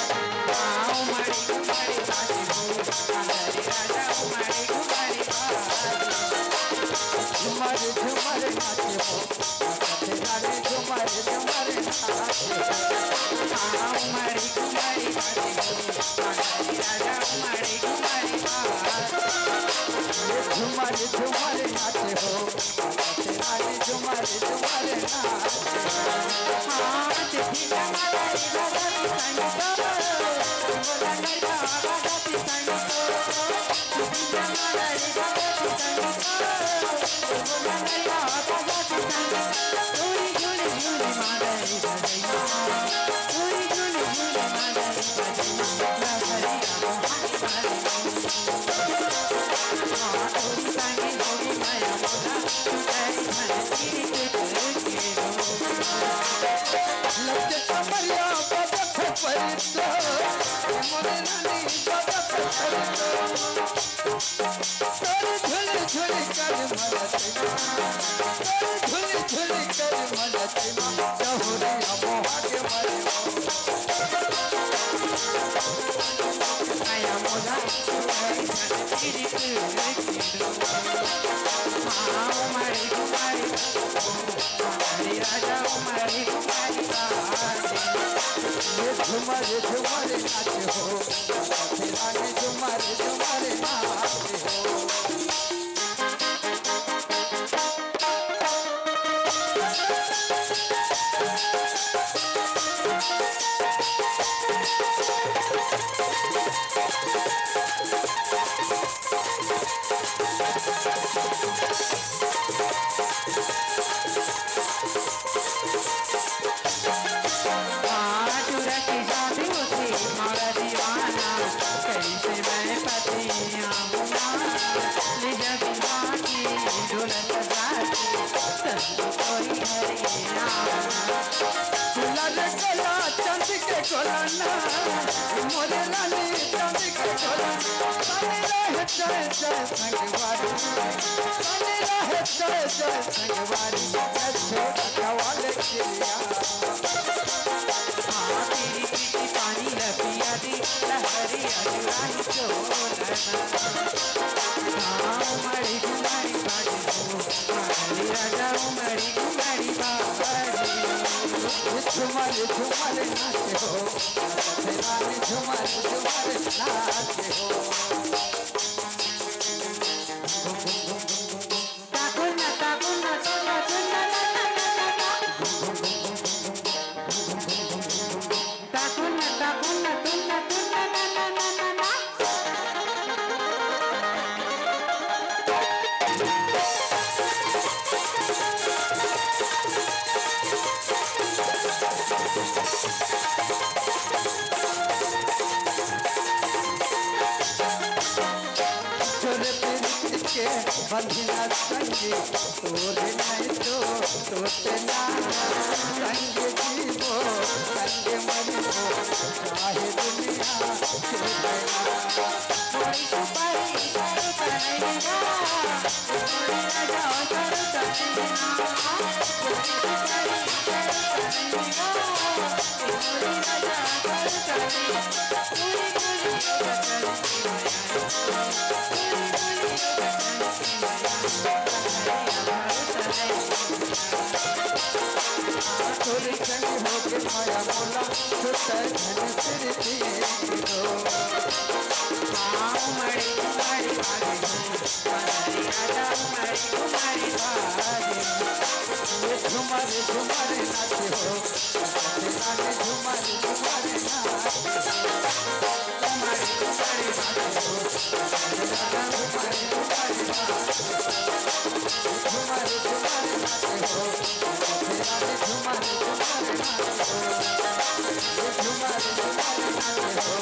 उमड़ी उमड़ी बाजी हो हमारे राजा उमड़ी उमड़ी बाजी झुमर झुमर नाचे हो रानी झुमर झुमर नाचे उमड़ी उमड़ी बाजी हो हमारे राजा उमड़ी उमड़ी बाजी झुमर झुमर नाचे हो रानी झुमर झुमर नाचे हाथ भीगा मारी राजा संग बोला नरका बाबा संग भीगा मारी राजा संग बोला नरका बाबा संग झूली झूली झूली मारी बजैया झूली झूली झूली मारी बजैया लहरिया मोहनी मारी थोड़ी संगी होगी माया मोला तेरी धन तेरी के लगते कमरिया बदख परितो मोरे रानी बदख परितो तोरे झुली झुली कर मनतैमा तोरे झुली झुली कर मनतैमा चहुरिया मोहा के मरे माया मोला तेरी धन तेरी के उमड़ी उमड़ी हमारी राजा उमड़ी उमड़ी झुमर झुमर नाचे हो रानी झुमर झुमर नाचे हो कैसे मैं पतिया निज विवाही ढोलक जाती संग कोई हरिया लल गला चंद के कोलाना मोरे लाली चंद के कोलाना बने रहे जय जय संगवारी बने रहे जय जय संगवारी अच्छे अकवाले किया तेरी पीठी पानी लपिया दी लहरी अजुराही चोलना उमड़ी घुमड़ी बाजी हो हमारी राजा उमड़ी घुमड़ी बाजी झुमर झुमर नाचे हो रानी झुमर झुमर नाचे हो ताकुना ताकुना ताकुना ताकुना ताकुना तुना तुना ना ना ना ना ना के बंधना संगी तोरे नहीं तो तोते ना संग जीवो संग मरियो चाहे दुनिया छोड़ना कोई सुपारी करो तनैया कोई राजा करो तनैया कोई सुपारी करो तनैया कोई राजा करो तनैया पूरी पूरी थोड़ी चंगी होके माया मोला छुट्टा धन सिर दिए दो उमड़ी उमड़ी बाजी हो हमारी राजा उमड़ी उमड़ी बाजी झुमर झुमर नाचे हो रानी झुमर झुमर नाचे उमड़ी उमड़ी बाजी हो राजा उमड़ी उमड़ी बाजी झुमर झुमर नाचे हो रानी झुमर झुमर नाचे हो झुमर झुमर नाचे हो